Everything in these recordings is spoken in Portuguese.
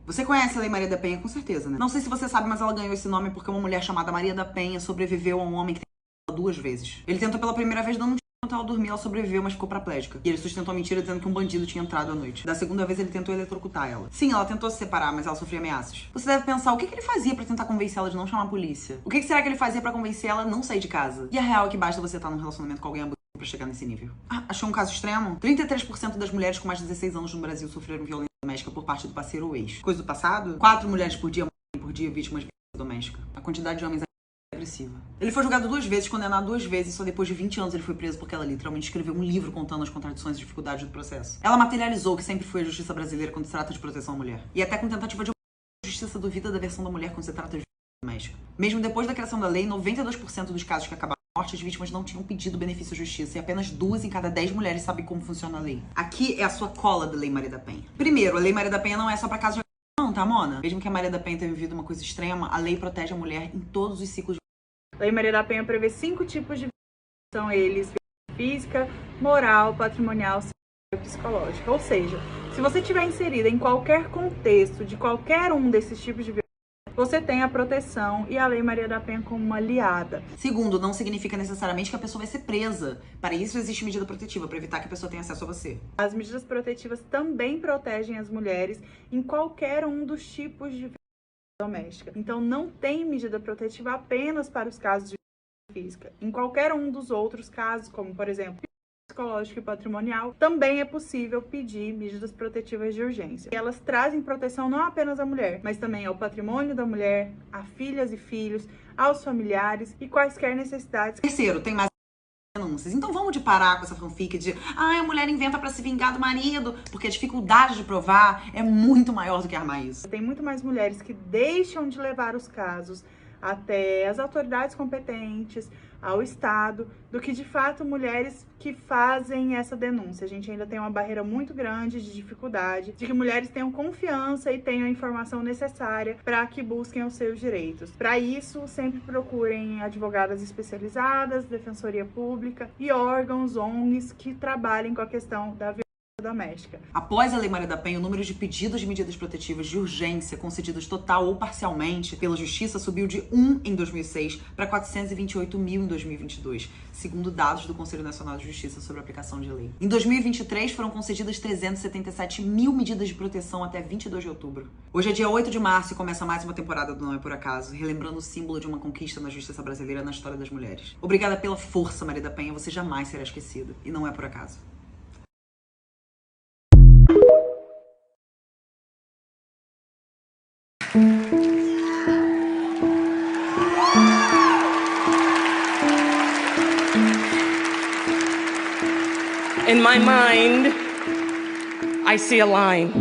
Você conhece a Lei Maria da Penha, com certeza, né? Não sei se você sabe, mas ela ganhou esse nome porque uma mulher chamada Maria da Penha sobreviveu a um homem que tentou 2 vezes. Ele tentou pela primeira vez dando um tiro enquanto ela dormia, ela sobreviveu, mas ficou paraplégica. E ele sustentou a mentira dizendo que um bandido tinha entrado à noite. Da segunda vez ele tentou eletrocutar ela. Sim, ela tentou se separar, mas ela sofria ameaças. Você deve pensar, o que ele fazia pra tentar convencer ela de não chamar a polícia? O que será que ele fazia pra convencer ela a não sair de casa? E a real é que basta você estar num relacionamento com alguém abusivo pra chegar nesse nível. Ah, achou um caso extremo? 33% das mulheres com mais de 16 anos no Brasil sofreram violência doméstica por parte do parceiro ou ex. Coisa do passado? 4 mulheres por dia vítimas de violência doméstica. A quantidade de homens é agressiva. Ele foi julgado 2 vezes, condenado 2 vezes, e só depois de 20 anos ele foi preso porque ela literalmente escreveu um livro contando as contradições e dificuldades do processo. Ela materializou o que sempre foi a justiça brasileira quando se trata de proteção à mulher. E até com tentativa de justiça duvida da versão da mulher quando se trata de violência doméstica. Mesmo depois da criação da lei, 92% dos casos que acabaram com a morte, as vítimas não tinham pedido benefício à justiça, e apenas 2 em cada 10 mulheres sabem como funciona a lei. Aqui é a sua cola da Lei Maria da Penha. Primeiro, a Lei Maria da Penha não é só pra casos de não, tá, Mona? Mesmo que a Maria da Penha tenha vivido uma coisa extrema, a lei protege a mulher em todos os ciclos. A Lei Maria da Penha prevê 5 tipos de violência. São eles: física, moral, patrimonial, e psicológica. Ou seja, se você estiver inserida em qualquer contexto de qualquer um desses tipos de violência, você tem a proteção e a Lei Maria da Penha como uma aliada. Segundo, não significa necessariamente que a pessoa vai ser presa. Para isso existe medida protetiva, para evitar que a pessoa tenha acesso a você. As medidas protetivas também protegem as mulheres em qualquer um dos tipos de violência doméstica. Então não tem medida protetiva apenas para os casos de violência física. Em qualquer um dos outros casos, como por exemplo, psicológico e patrimonial, também é possível pedir medidas protetivas de urgência. E elas trazem proteção não apenas à mulher, mas também ao patrimônio da mulher, a filhas e filhos, aos familiares e quaisquer necessidades. Terceiro, tem mais denúncias. Então vamos de parar com essa fanfic de a mulher inventa pra se vingar do marido, porque a dificuldade de provar é muito maior do que armar isso. Tem muito mais mulheres que deixam de levar os casos até as autoridades competentes, ao Estado, do que de fato mulheres que fazem essa denúncia. A gente ainda tem uma barreira muito grande de dificuldade, de que mulheres tenham confiança e tenham a informação necessária para que busquem os seus direitos. Para isso, sempre procurem advogadas especializadas, defensoria pública e órgãos, ONGs que trabalhem com a questão da violência doméstica. Após a Lei Maria da Penha, o número de pedidos de medidas protetivas de urgência concedidos total ou parcialmente pela Justiça subiu de 1 em 2006 para 428 mil em 2022, segundo dados do Conselho Nacional de Justiça sobre a aplicação de lei. Em 2023, foram concedidas 377 mil medidas de proteção até 22 de outubro. Hoje é dia 8 de março e começa mais uma temporada do Não É Por Acaso, relembrando o símbolo de uma conquista na justiça brasileira na história das mulheres. Obrigada pela força, Maria da Penha, você jamais será esquecida. E não é por acaso. In my mind, I see a line.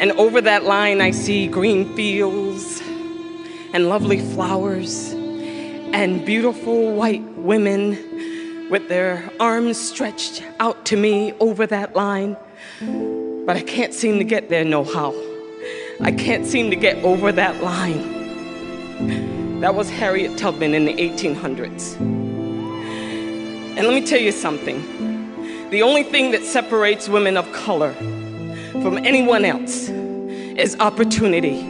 And over that line, I see green fields and lovely flowers and beautiful white women with their arms stretched out to me over that line. But I can't seem to get there no how. I can't seem to get over that line. That was Harriet Tubman in the 1800s. And let me tell you something. The only thing that separates women of color from anyone else is opportunity.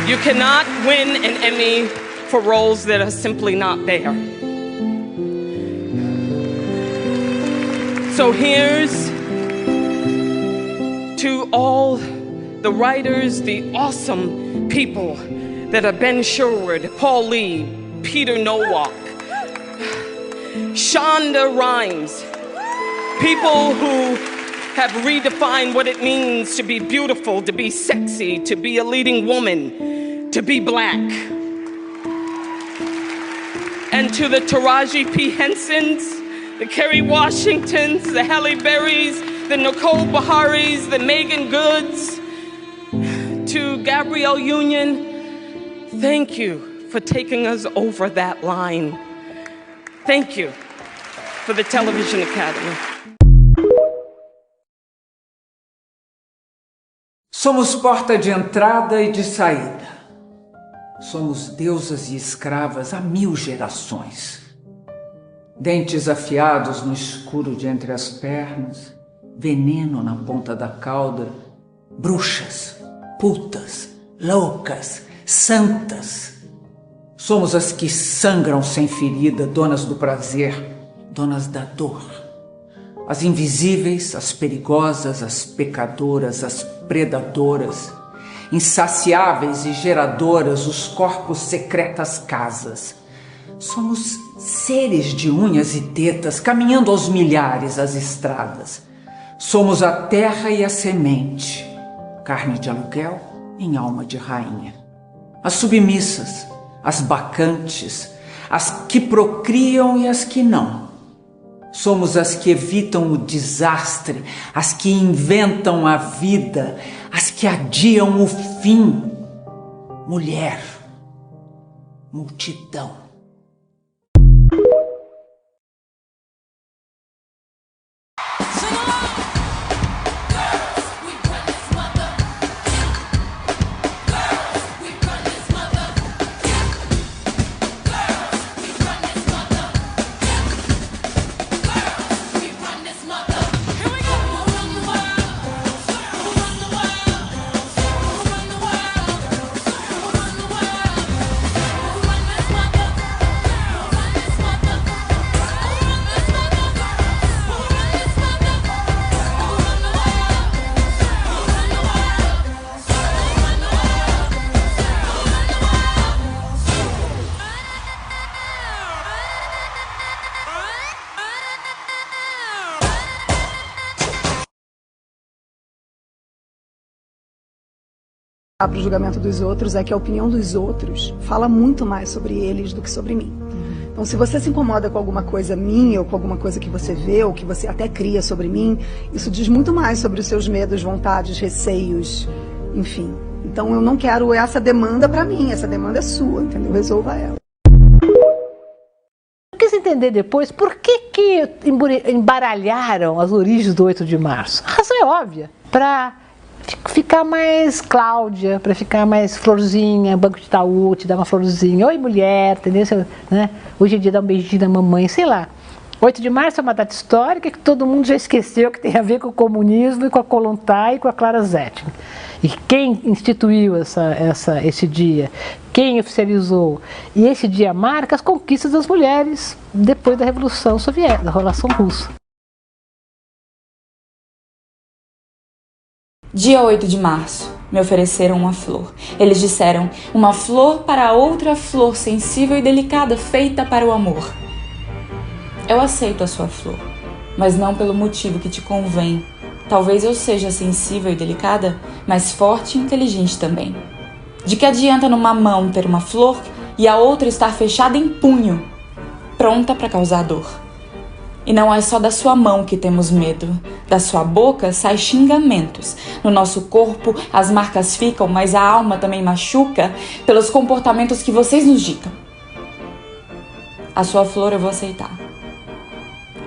You cannot win an Emmy for roles that are simply not there. So here's to all the writers, the awesome people that are Ben Sherwood, Paul Lee, Peter Nowak, Shonda Rhimes, people who have redefined what it means to be beautiful, to be sexy, to be a leading woman, to be black. And to the Taraji P. Hensons, the Kerry Washingtons, the Halle Berrys, the Nicole Beharies, the Megan Goods, to Gabrielle Union, thank you for taking us over that line. Thank you for the Television Academy. Somos porta de entrada e de saída. Somos deusas e escravas há 1000 gerações. dentes afiados no escuro de entre as pernas, veneno na ponta da cauda, bruxas, putas, loucas, santas. Somos as que sangram sem ferida, donas do prazer, donas da dor. As invisíveis, as perigosas, as pecadoras, as predadoras, insaciáveis e geradoras, os corpos secretas casas. Somos seres de unhas e tetas, caminhando aos milhares as estradas. Somos a terra e a semente, carne de aluguel em alma de rainha. As submissas, as bacantes, as que procriam e as que não. Somos as que evitam o desastre, as que inventam a vida, as que adiam o fim. Mulher, multidão. Para o julgamento dos outros é que a opinião dos outros fala muito mais sobre eles do que sobre mim. Então, se você se incomoda com alguma coisa minha ou com alguma coisa que você vê ou que você até cria sobre mim, isso diz muito mais sobre os seus medos, vontades, receios, enfim. Então, eu não quero essa demanda para mim, essa demanda é sua, entendeu? Resolva ela. Eu quis entender depois por que embaralharam as origens do 8 de março. A razão é óbvia, para ficar mais Cláudia, para ficar mais florzinha, Banco de Itaú, te dar uma florzinha, oi mulher, entendeu? Né? Hoje em dia dá um beijinho na mamãe, sei lá. 8 de março é uma data histórica que todo mundo já esqueceu, que tem a ver com o comunismo e com a Kollontai e com a Clara Zetkin. E quem instituiu esse dia, quem oficializou, e esse dia marca as conquistas das mulheres depois da Revolução Soviética, da Revolução Russa. Dia 8 de março, me ofereceram uma flor. Eles disseram, uma flor para outra flor sensível e delicada, feita para o amor. Eu aceito a sua flor, mas não pelo motivo que te convém. Talvez eu seja sensível e delicada, mas forte e inteligente também. De que adianta numa mão ter uma flor e a outra estar fechada em punho, pronta para causar dor? E não é só da sua mão que temos medo. Da sua boca saem xingamentos. No nosso corpo as marcas ficam, mas a alma também machuca pelos comportamentos que vocês nos ditam. A sua flor eu vou aceitar.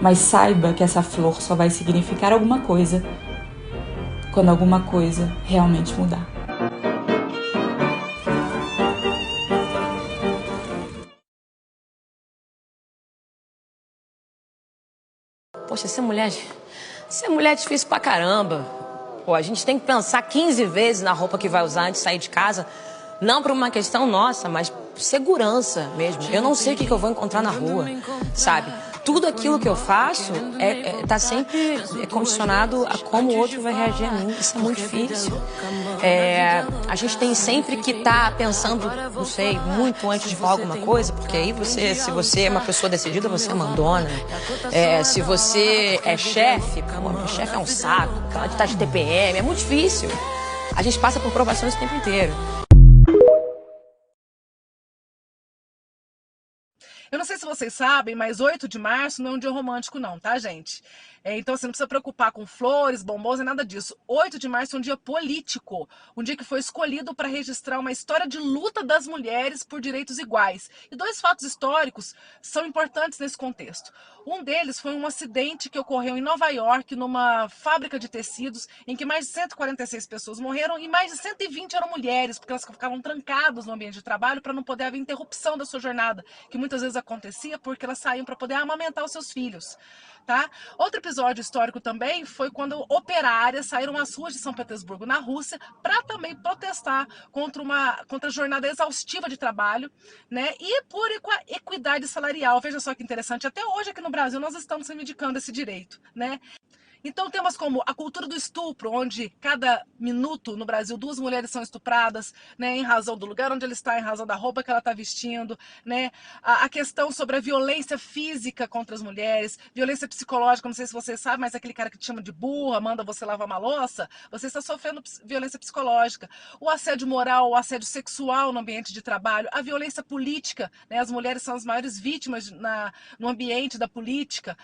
Mas saiba que essa flor só vai significar alguma coisa quando alguma coisa realmente mudar. Poxa, ser mulher é difícil pra caramba. Pô, a gente tem que pensar 15 vezes na roupa que vai usar antes de sair de casa. Não por uma questão nossa, mas por segurança mesmo. Eu não sei o que eu vou encontrar na rua, sabe? Tudo aquilo que eu faço tá sempre condicionado a como o outro vai reagir a mim. Isso é muito difícil. A gente tem sempre que estar pensando, não sei, muito antes de falar alguma coisa, porque aí se você é uma pessoa decidida, você é mandona. Se você é chefe, meu chefe é um saco, aquela de estar de TPM, é muito difícil. A gente passa por provações o tempo inteiro. Eu não sei se vocês sabem, mas 8 de março não é um dia romântico não, tá, gente? Então você não precisa preocupar com flores, bombons e nada disso. 8 de março é um dia político, um dia que foi escolhido para registrar uma história de luta das mulheres por direitos iguais. E dois fatos históricos são importantes nesse contexto. Um deles foi um acidente que ocorreu em Nova York, numa fábrica de tecidos, em que mais de 146 pessoas morreram e mais de 120 eram mulheres, porque elas ficavam trancadas no ambiente de trabalho para não poder haver interrupção da sua jornada, que muitas vezes acontecia porque elas saíam para poder amamentar os seus filhos. Tá? Outro episódio histórico também foi quando operárias saíram às ruas de São Petersburgo, na Rússia, para também protestar contra a jornada exaustiva de trabalho, né? E por equidade salarial. Veja só que interessante, até hoje aqui no Brasil nós estamos reivindicando esse direito, né? Então temas como a cultura do estupro, onde cada minuto no Brasil 2 mulheres são estupradas, né, em razão do lugar onde ela está, em razão da roupa que ela está vestindo, né, a questão sobre a violência física contra as mulheres, violência psicológica, não sei se vocês sabem, mas aquele cara que te chama de burra, manda você lavar uma louça, você está sofrendo violência psicológica, o assédio moral, o assédio sexual no ambiente de trabalho, a violência política, né, as mulheres são as maiores vítimas no ambiente da política.